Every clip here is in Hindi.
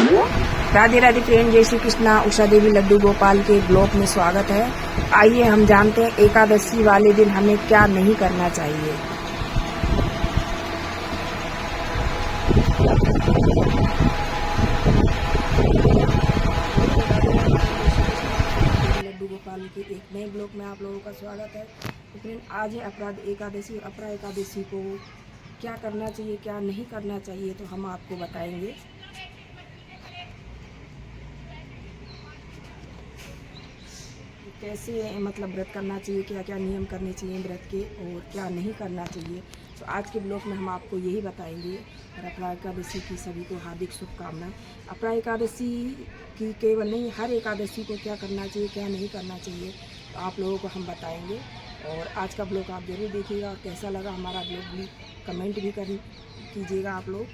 राधे राधे फ्रेंड, जय श्री कृष्णा। उषा देवी लड्डू गोपाल के ब्लॉग में स्वागत है। आइए हम जानते हैं एकादशी वाले दिन हमें क्या नहीं करना चाहिए। लड्डू गोपाल के एक नए ब्लॉग में आप लोगों का स्वागत है। तो फ्रेंड, आज है अपराध एकादशी। अपरा एकादशी को क्या करना चाहिए, क्या नहीं करना चाहिए, तो हम आपको बताएंगे। कैसे मतलब व्रत करना चाहिए, क्या क्या नियम करने चाहिए व्रत के और क्या नहीं करना चाहिए, तो आज के ब्लॉग में हम आपको यही बताएंगे। और अपरा एकादशी की सभी को हार्दिक शुभकामनाएं। अपरा एकादशी की केवल नहीं, हर एकादशी को क्या करना चाहिए, क्या नहीं करना चाहिए, तो आप लोगों को हम बताएंगे। और आज का ब्लॉग आप ज़रूर देखिएगा और कैसा लगा हमारा ब्लॉग भी कमेंट भी कीजिएगा आप लोग।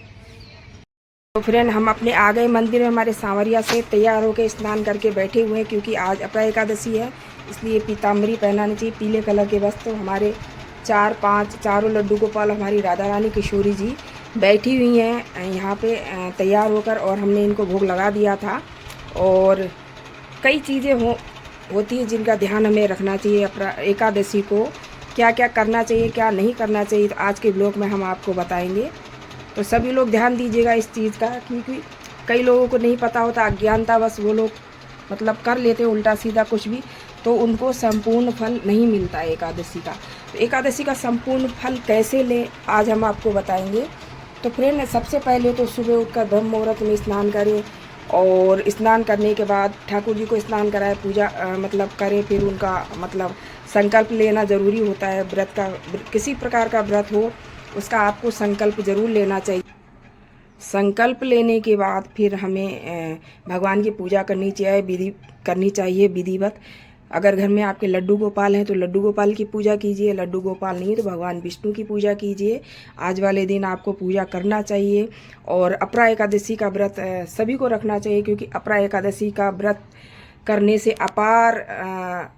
तो फ्रेंड, हम अपने आ गए मंदिर में। हमारे सांवरिया से तैयार होकर स्नान करके बैठे हुए हैं, क्योंकि आज अपरा एकादशी है, इसलिए पीताम्बरी पहनानी चाहिए, पीले कलर के वस्त्र। तो हमारे चारों लड्डू गोपाल, हमारी राधा रानी किशोरी जी बैठी हुई हैं यहाँ पे तैयार होकर, और हमने इनको भोग लगा दिया था। और कई चीज़ें होती हैं जिनका ध्यान हमें रखना चाहिए। अपरा एकादशी को क्या क्या करना चाहिए, क्या नहीं करना चाहिए, तो आज के ब्लॉग में हम आपको बताएंगे। तो सभी लोग ध्यान दीजिएगा इस चीज़ का, क्योंकि कई लोगों को नहीं पता होता, अज्ञानता बस वो लोग मतलब कर लेते हैं उल्टा सीधा कुछ भी, तो उनको संपूर्ण फल नहीं मिलता है एकादशी का। तो एकादशी का संपूर्ण फल कैसे लें, आज हम आपको बताएंगे। तो फ्रेंड, सबसे पहले तो सुबह उठकर ब्रह्म मुहूर्त में स्नान करें, और स्नान करने के बाद ठाकुर जी को स्नान कराए, पूजा मतलब करें। फिर उनका मतलब संकल्प लेना ज़रूरी होता है। व्रत का, किसी प्रकार का व्रत हो, उसका आपको संकल्प ज़रूर लेना चाहिए। संकल्प लेने के बाद फिर हमें भगवान की पूजा करनी चाहिए विधिवत। अगर घर में आपके लड्डू गोपाल हैं तो लड्डू गोपाल की पूजा कीजिए, लड्डू गोपाल नहीं तो भगवान विष्णु की पूजा कीजिए। आज वाले दिन आपको पूजा करना चाहिए। और अपरा एकादशी का व्रत सभी को रखना चाहिए, क्योंकि अपरा एकादशी का व्रत करने से अपार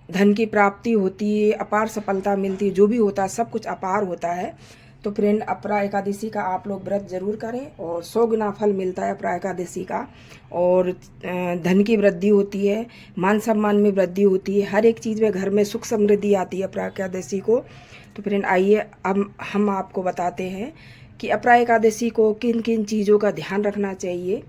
धन की प्राप्ति होती है, अपार सफलता मिलती है। जो भी होता है सब कुछ अपार होता है। तो फ्रेंड, अपरा एकादशी का आप लोग व्रत जरूर करें, और 100 गुना फल मिलता है अपरा एकादशी का। और धन की वृद्धि होती है, मान सम्मान में वृद्धि होती है, हर एक चीज़ में घर में सुख समृद्धि आती है अपरा एकादशी को। तो फ्रेंड, आइए अब हम आपको बताते हैं कि अपरा एकादशी को किन किन चीज़ों का ध्यान रखना चाहिए।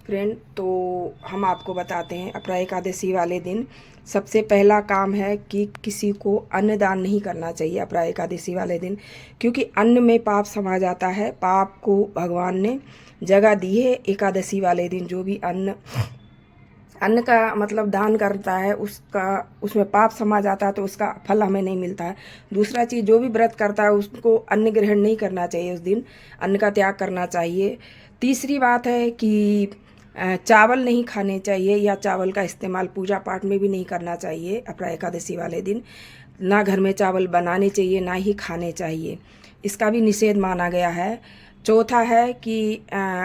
फ्रेंड, तो हम आपको बताते हैं। अपरा एकादशी वाले दिन सबसे पहला काम है कि किसी को अन्न दान नहीं करना चाहिए अपरा एकादशी वाले दिन, क्योंकि अन्न में पाप समा जाता है। पाप को भगवान ने जगह दी है एकादशी वाले दिन। जो भी अन्न का मतलब दान करता है, उसमें पाप समा जाता है, तो उसका फल हमें नहीं मिलता है। दूसरा चीज़, जो भी व्रत करता है उसको अन्न ग्रहण नहीं करना चाहिए, उस दिन अन्न का त्याग करना चाहिए। तीसरी बात है कि चावल नहीं खाने चाहिए, या चावल का इस्तेमाल पूजा पाठ में भी नहीं करना चाहिए अपरा एकादशी वाले दिन। ना घर में चावल बनाने चाहिए, ना ही खाने चाहिए, इसका भी निषेध माना गया है। चौथा है कि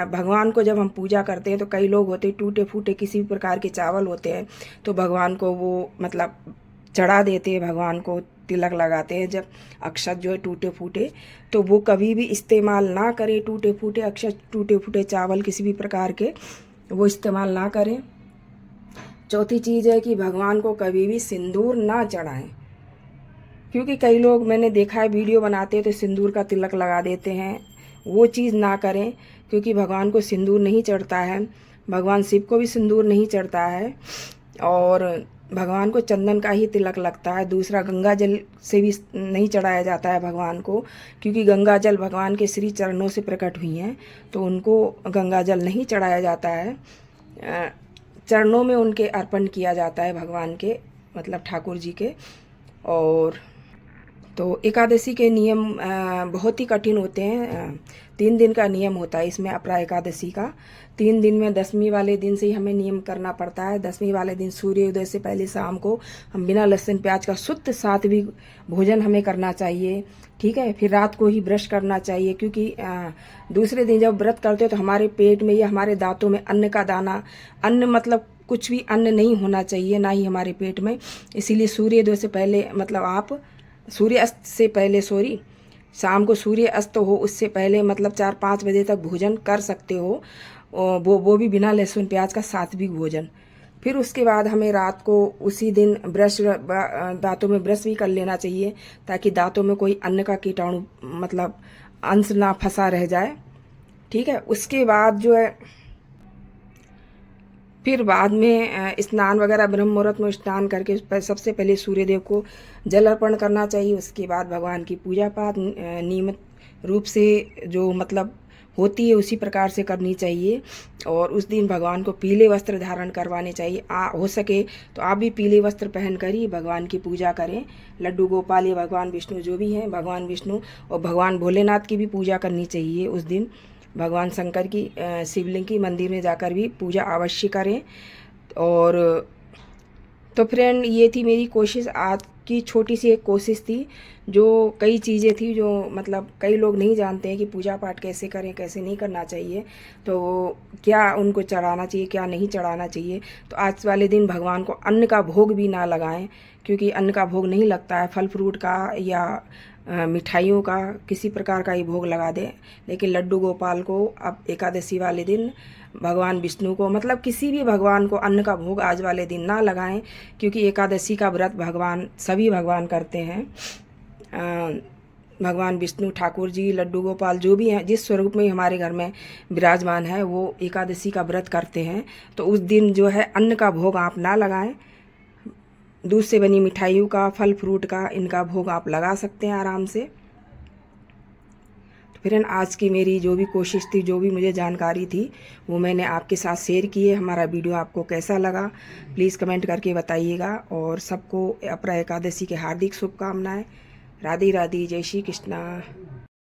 भगवान को जब हम पूजा करते हैं तो कई लोग होते हैं टूटे फूटे किसी भी प्रकार के चावल होते हैं, तो भगवान को वो मतलब चढ़ा देते हैं, भगवान को तिलक लगाते हैं जब अक्षत जो है टूटे फूटे, तो वो कभी भी इस्तेमाल ना करें। टूटे फूटे अक्षत, टूटे फूटे चावल किसी भी प्रकार के वो इस्तेमाल ना करें। चौथी चीज़ है कि भगवान को कभी भी सिंदूर ना चढ़ाएं, क्योंकि कई लोग मैंने देखा है वीडियो बनाते हैं तो सिंदूर का तिलक लगा देते हैं। वो चीज़ ना करें, क्योंकि भगवान को सिंदूर नहीं चढ़ता है। भगवान शिव को भी सिंदूर नहीं चढ़ता है, और भगवान को चंदन का ही तिलक लगता है। दूसरा, गंगा जल से भी नहीं चढ़ाया जाता है भगवान को, क्योंकि गंगा जल भगवान के श्री चरणों से प्रकट हुई हैं, तो उनको गंगा जल नहीं चढ़ाया जाता है। चरणों में उनके अर्पण किया जाता है भगवान के, मतलब ठाकुर जी के। और तो एकादशी के नियम बहुत ही कठिन होते हैं। 3 दिन का नियम होता है इसमें अपरा एकादशी का। 3 दिन में 10वीं वाले दिन से ही हमें नियम करना पड़ता है। 10वीं वाले दिन सूर्योदय से पहले शाम को हम बिना लहसुन प्याज का शुद्ध सात्विक भोजन हमें करना चाहिए, ठीक है। फिर रात को ही ब्रश करना चाहिए, क्योंकि दूसरे दिन जब व्रत करते हो तो हमारे पेट में या हमारे दांतों में अन्न का दाना, अन्न मतलब कुछ भी अन्न नहीं होना चाहिए, ना ही हमारे पेट में। इसीलिए सूर्योदय से पहले मतलब आप सूर्य अस्त से पहले शाम को सूर्य अस्त हो उससे पहले मतलब 4-5 बजे तक भोजन कर सकते हो। वो भी बिना लहसुन प्याज का सात्विक भोजन। फिर उसके बाद हमें रात को उसी दिन दांतों में ब्रश भी कर लेना चाहिए, ताकि दांतों में कोई अन्न का कीटाणु मतलब अंश ना फंसा रह जाए। ठीक है, उसके बाद जो है फिर बाद में स्नान वगैरह ब्रह्म मुहूर्त में स्नान करके सबसे पहले सूर्यदेव को जल अर्पण करना चाहिए। उसके बाद भगवान की पूजा पाठ नियमित रूप से जो मतलब होती है उसी प्रकार से करनी चाहिए। और उस दिन भगवान को पीले वस्त्र धारण करवाने चाहिए। हो सके तो आप भी पीले वस्त्र पहन कर ही भगवान की पूजा करें। लड्डू गोपाल या भगवान विष्णु जो भी हैं, भगवान विष्णु और भगवान भोलेनाथ की भी पूजा करनी चाहिए उस दिन। भगवान शंकर की शिवलिंग की मंदिर में जाकर भी पूजा अवश्य करें। और तो फ्रेंड, ये थी मेरी कोशिश, आज की छोटी सी एक कोशिश थी। जो कई चीज़ें थी जो मतलब कई लोग नहीं जानते हैं कि पूजा पाठ कैसे करें, कैसे नहीं करना चाहिए, तो क्या उनको चढ़ाना चाहिए, क्या नहीं चढ़ाना चाहिए। तो आज वाले दिन भगवान को अन्न का भोग भी ना लगाएं, क्योंकि अन्न का भोग नहीं लगता है। फल फ्रूट का या मिठाइयों का किसी प्रकार का ही भोग लगा दें। लेकिन लड्डू गोपाल को अब एकादशी वाले दिन, भगवान विष्णु को मतलब किसी भी भगवान को अन्न का भोग आज वाले दिन ना लगाएं, क्योंकि एकादशी का व्रत सभी भगवान करते हैं। भगवान विष्णु ठाकुर जी, लड्डू गोपाल जो भी हैं, जिस स्वरूप में हमारे घर में विराजमान है, वो एकादशी का व्रत करते हैं। तो उस दिन जो है अन्न का भोग आप ना लगाएं। दूध से बनी मिठाइयों का, फल फ्रूट का, इनका भोग आप लगा सकते हैं आराम से। तो फिर आज की मेरी जो भी कोशिश थी, जो भी मुझे जानकारी थी, वो मैंने आपके साथ शेयर की है। हमारा वीडियो आपको कैसा लगा प्लीज़ कमेंट करके बताइएगा। और सबको अपरा एकादशी के हार्दिक शुभकामनाएं। राधे राधे, जय श्री कृष्णा।